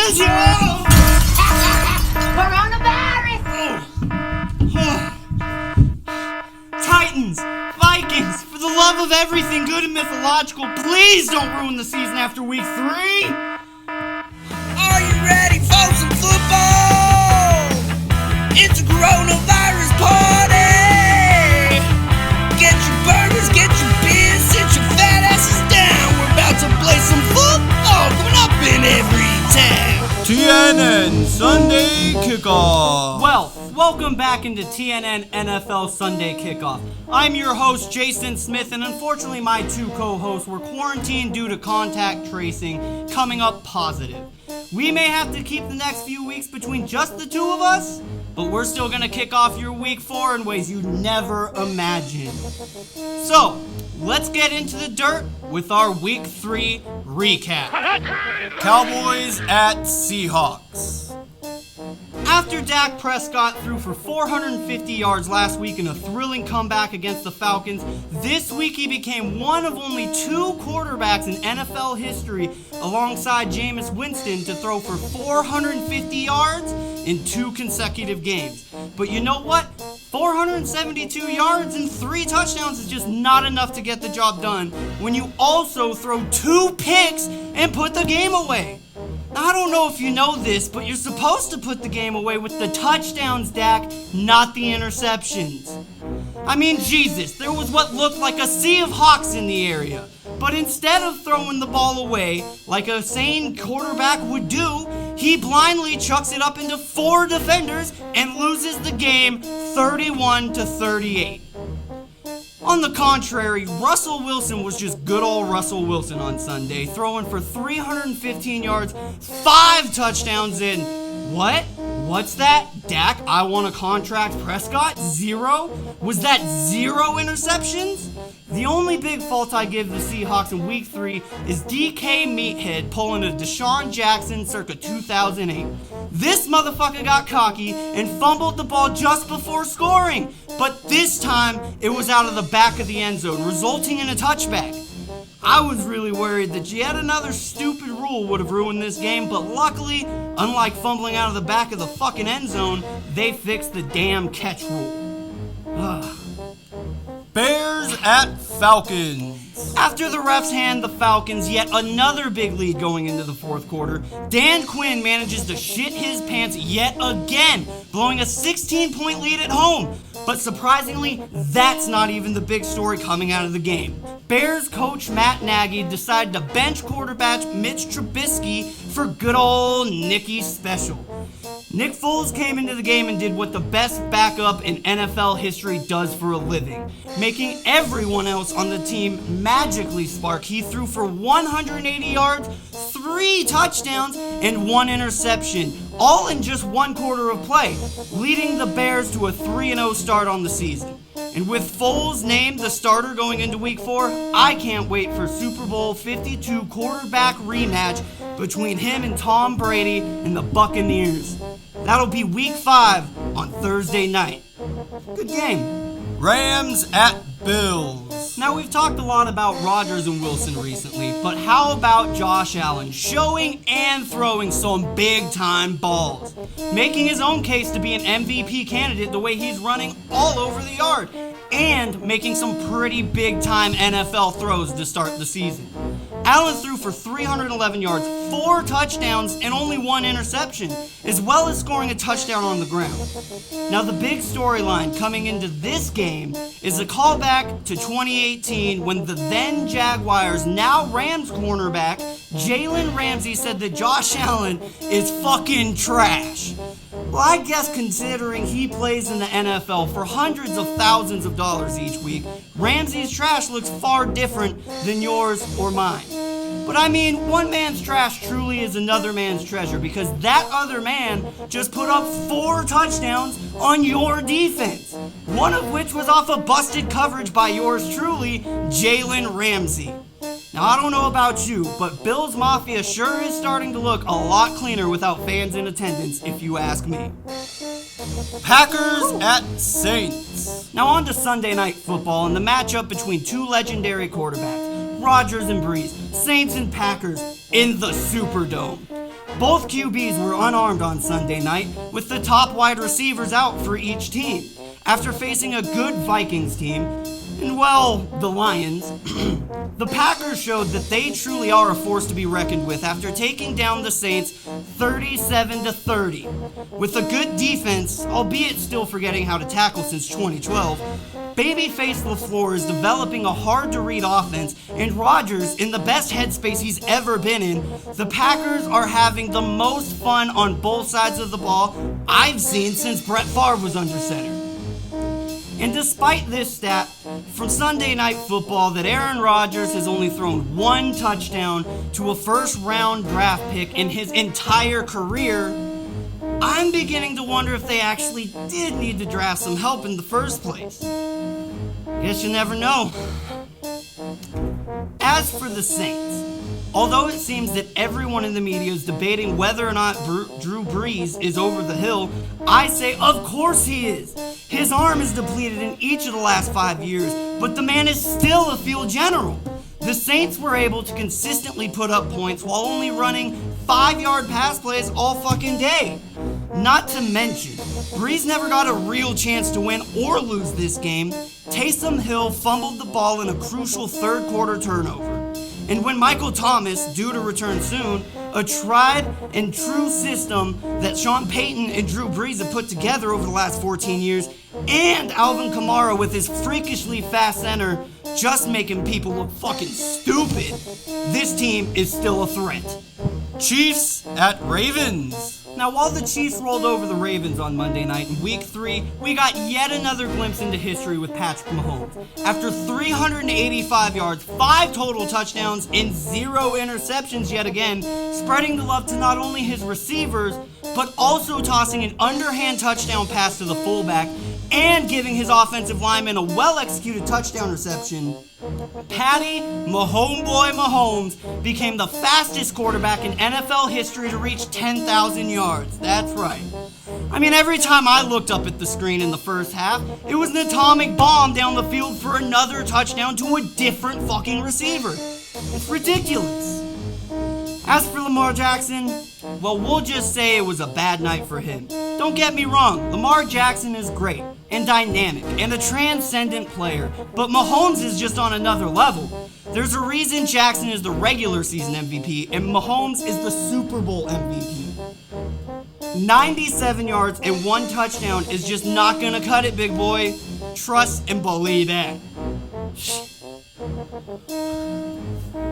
Coronavirus! Titans, Vikings, for the love of everything good and mythological, please don't ruin the season after week 3. Are you ready for some football? It's a coronavirus party! Get your burgers, get your beers, sit your fat asses down. We're about to play some football coming up in every town. TNN Sunday Kickoff. Well, welcome back into TNN NFL Sunday Kickoff. I'm your host, Jasyn Smith, and unfortunately my two co-hosts were quarantined due to contact tracing coming up positive. We may have to keep the next few weeks between just the two of us, but we're still going to kick off your week 4 in ways you'd never imagined. So, let's get into the dirt with our week 3 recap. Cowboys at Seahawks. After Dak Prescott threw for 450 yards last week in a thrilling comeback against the Falcons, this week he became one of only 2 quarterbacks in NFL history alongside Jameis Winston to throw for 450 yards in 2 consecutive games. But you know what? 472 yards and 3 touchdowns is just not enough to get the job done when you also throw 2 picks and put the game away. Now, I don't know if you know this, but you're supposed to put the game away with the touchdowns, Dak, not the interceptions. I mean, Jesus, there was what looked like a sea of hawks in the area. But instead of throwing the ball away like a sane quarterback would do, he blindly chucks it up into 4 defenders and loses the game 31-38. On the contrary, Russell Wilson was just good old Russell Wilson on Sunday, throwing for 315 yards, 5 touchdowns in, what? What's that? Dak, I want a contract. Prescott, 0? Was that 0 interceptions? The only big fault I give the Seahawks in week 3 is DK Meathead pulling a Deshaun Jackson circa 2008. This motherfucker got cocky and fumbled the ball just before scoring, but this time it was out of the back of the end zone, resulting in a touchback. I was really worried that yet another stupid rule would have ruined this game, but luckily, unlike fumbling out of the back of the fucking end zone, they fixed the damn catch rule. Bears at Falcons. After the refs hand the Falcons yet another big lead going into the 4th quarter, Dan Quinn manages to shit his pants yet again, blowing a 16-point lead at home. But surprisingly, that's not even the big story coming out of the game. Bears coach Matt Nagy decided to bench quarterback Mitch Trubisky for good old Nicky Special. Nick Foles came into the game and did what the best backup in NFL history does for a living, making everyone else on the team magically spark. He threw for 180 yards, 3 touchdowns, and 1 interception, all in just 1 quarter of play, leading the Bears to a 3-0 start on the season. And with Foles named the starter going into week 4, I can't wait for Super Bowl 52 quarterback rematch between him and Tom Brady and the Buccaneers. That'll be week 5 on Thursday night. Good game. Rams at Bills. Now, we've talked a lot about Rodgers and Wilson recently, but how about Josh Allen showing and throwing some big-time balls, making his own case to be an MVP candidate the way he's running all over the yard, and making some pretty big-time NFL throws to start the season. Allen threw for 311 yards, 4 touchdowns, and only 1 interception, as well as scoring a touchdown on the ground. Now, the big storyline coming into this game is a callback to 2018 when the then Jaguars, now Rams cornerback, Jalen Ramsey said that Josh Allen is fucking trash. Well, I guess considering he plays in the NFL for hundreds of thousands of dollars each week, Ramsey's trash looks far different than yours or mine. But I mean, one man's trash truly is another man's treasure, because that other man just put up 4 touchdowns on your defense, one of which was off a busted coverage by yours truly, Jalen Ramsey. Now, I don't know about you, but Bills Mafia sure is starting to look a lot cleaner without fans in attendance, if you ask me. Packers at Saints. Now on to Sunday Night Football and the matchup between 2 legendary quarterbacks, Rodgers and Breeze, Saints and Packers in the Superdome. Both QBs were unarmed on Sunday night, with the top wide receivers out for each team. After facing a good Vikings team, and well, the Lions, the Packers showed that they truly are a force to be reckoned with after taking down the Saints 37-30. With a good defense, albeit still forgetting how to tackle since 2012, babyface LaFleur is developing a hard-to-read offense, and Rodgers in the best headspace he's ever been in. The Packers are having the most fun on both sides of the ball I've seen since Brett Favre was under center. And despite this stat from Sunday Night Football that Aaron Rodgers has only thrown one touchdown to a first-round draft pick in his entire career, I'm beginning to wonder if they actually did need to draft some help in the first place. Guess you never know. As for the Saints, although it seems that everyone in the media is debating whether or not Drew Brees is over the hill, I say of course he is. His arm is depleted in each of the last 5 years, but the man is still a field general. The Saints were able to consistently put up points while only running 5-yard pass plays all fucking day. Not to mention, Brees never got a real chance to win or lose this game. Taysom Hill fumbled the ball in a crucial third quarter turnover. And when Michael Thomas, due to return soon, a tried and true system that Sean Payton and Drew Brees have put together over the last 14 years, and Alvin Kamara with his freakishly fast center just making people look fucking stupid, this team is still a threat. Chiefs at Ravens. Now, while the Chiefs rolled over the Ravens on Monday night in Week 3, we got yet another glimpse into history with Patrick Mahomes. After 385 yards, 5 total touchdowns, and 0 interceptions yet again, spreading the love to not only his receivers, but also tossing an underhand touchdown pass to the fullback and giving his offensive lineman a well-executed touchdown reception, Patty Mahomes became the fastest quarterback in NFL history to reach 10,000 yards. That's right. I mean, every time I looked up at the screen in the first half, it was an atomic bomb down the field for another touchdown to a different fucking receiver. It's ridiculous. As for Lamar Jackson, well, we'll just say it was a bad night for him. Don't get me wrong, Lamar Jackson is great and dynamic and a transcendent player, but Mahomes is just on another level. There's a reason Jackson is the regular season MVP and Mahomes is the Super Bowl MVP. 97 yards and 1 touchdown is just not gonna cut it, big boy. Trust and believe that.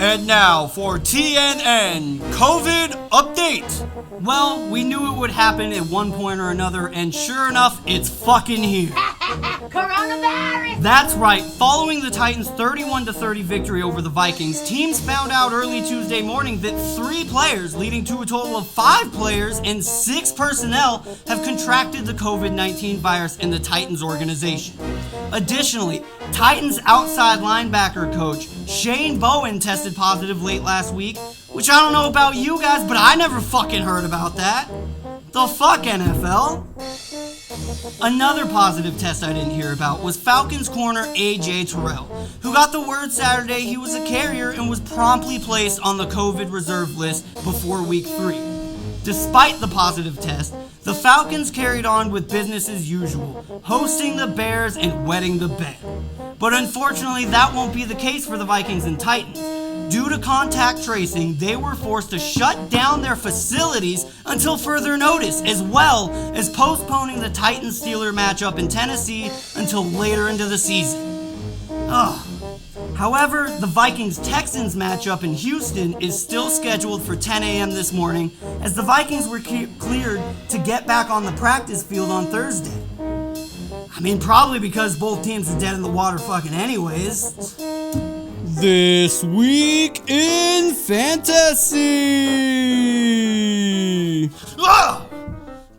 And now for TNN COVID update. Well, we knew it would happen at one point or another, and sure enough, it's fucking here. Coronavirus! That's right. Following the Titans' 31-30 victory over the Vikings, teams found out early Tuesday morning that 3 players, leading to a total of 5 players and 6 personnel, have contracted the COVID-19 virus in the Titans organization. Additionally, Titans outside linebacker coach Shane Vaughan tested positive late last week, which I don't know about you guys, but I never fucking heard about that. The fuck, NFL? Another positive test I didn't hear about was Falcons corner A.J. Terrell, who got the word Saturday he was a carrier and was promptly placed on the COVID reserve list before Week 3. Despite the positive test, the Falcons carried on with business as usual, hosting the Bears and wetting the bed. But unfortunately, that won't be the case for the Vikings and Titans. Due to contact tracing, they were forced to shut down their facilities until further notice, as well as postponing the Titans-Steelers matchup in Tennessee until later into the season. However, the Vikings-Texans matchup in Houston is still scheduled for 10 a.m. this morning, as the Vikings were cleared to get back on the practice field on Thursday. I mean, probably because both teams are dead in the water fucking anyways. This week in fantasy.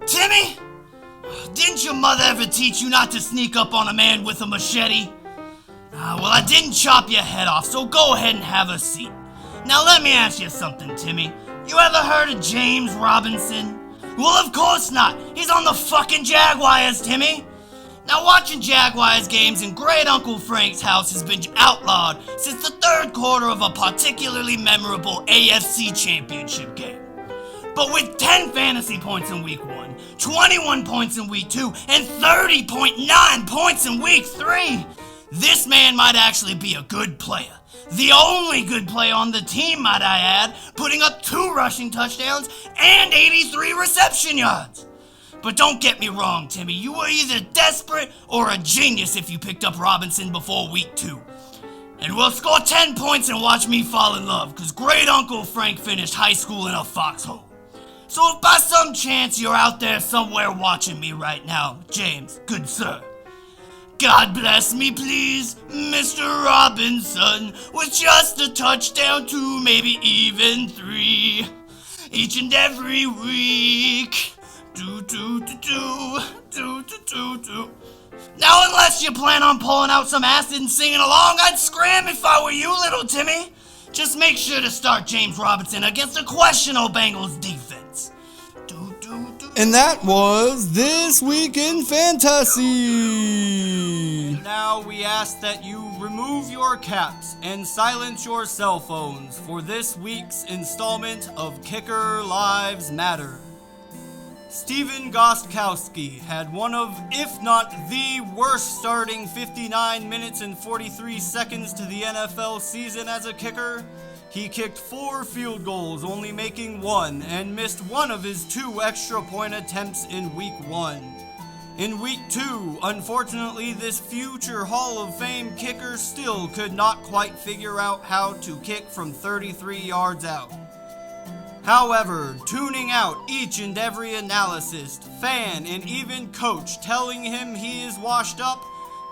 Timmy? Didn't your mother ever teach you not to sneak up on a man with a machete? Well, I didn't chop your head off, so go ahead and have a seat. Now let me ask you something, Timmy. You ever heard of James Robinson? Well, of course not. He's on the fucking Jaguars, Timmy. Now, watching Jaguars games in Great Uncle Frank's house has been outlawed since the third quarter of a particularly memorable AFC Championship game. but with 10 fantasy points in week 1, 21 points in week 2, and 30.9 points in week 3, this man might actually be a good player. The only good play on the team, might I add, putting up 2 rushing touchdowns and 83 reception yards. But don't get me wrong, Timmy, you were either desperate or a genius if you picked up Robinson before week 2. And we'll score 10 points and watch me fall in love, cause great Uncle Frank finished high school in a foxhole. So if by some chance you're out there somewhere watching me right now, James, good sir, God bless me please, Mr. Robinson, with just a touchdown, 2, maybe even 3, each and every week. Do. Now, unless you plan on pulling out some acid and singing along, I'd scram if I were you, little Timmy. Just make sure to start James Robinson against a questionable Bengals defense. And that was This Week in Fantasy. Now we ask that you remove your caps and silence your cell phones for this week's installment of Kicker Lives Matter. Steven Gostkowski had one of, if not the worst starting 59 minutes and 43 seconds to the NFL season as a kicker. He kicked 4 field goals, only making 1, and missed 1 of his 2 extra point attempts in week 1. In week 2, unfortunately, this future Hall of Fame kicker still could not quite figure out how to kick from 33 yards out. However, tuning out each and every analyst, fan, and even coach telling him he is washed up,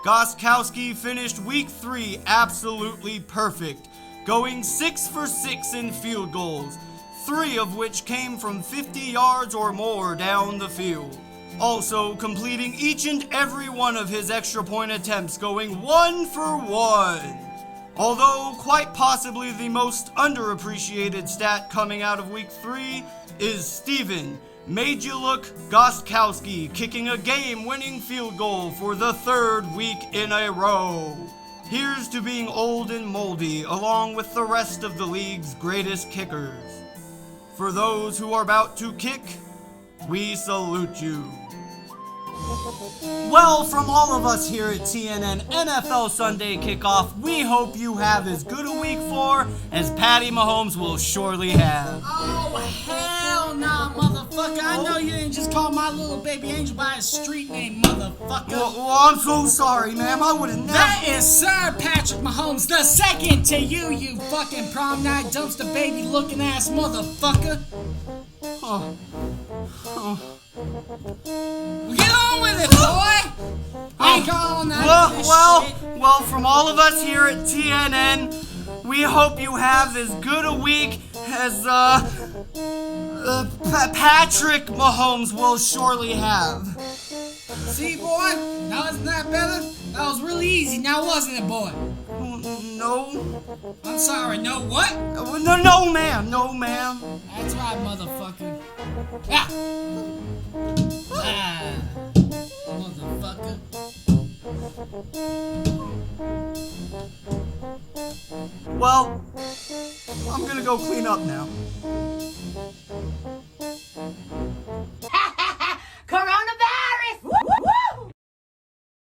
Gostkowski finished week 3 absolutely perfect, going 6 for 6 in field goals, 3 of which came from 50 yards or more down the field. Also completing each and every one of his extra point attempts, going 1 for 1. Although quite possibly the most underappreciated stat coming out of week 3 is Steven Made You Look Gostkowski kicking a game-winning field goal for the 3rd week in a row. Here's to being old and moldy along with the rest of the league's greatest kickers. For those who are about to kick, we salute you. Well, from all of us here at TNN NFL Sunday Kickoff, we hope you have as good a week 4 as Patty Mahomes will surely have. Oh, hell nah, motherfucker. I know you didn't just call my little baby angel by his street name, motherfucker. Well, I'm so sorry, ma'am. I would have never... That is Sir Patrick Mahomes the second to you, you fucking prom night dumpster baby looking ass motherfucker. Oh. Get on with it, boy! I ain't calling that Well, from all of us here at TNN, we hope you have as good a week as, Patrick Mahomes will surely have. See, boy? Now isn't that better? That was really easy, now wasn't it, boy? No. I'm sorry, no what? No, ma'am. No, ma'am. That's right, motherfucker. Motherfucker. Well, I'm gonna go clean up now.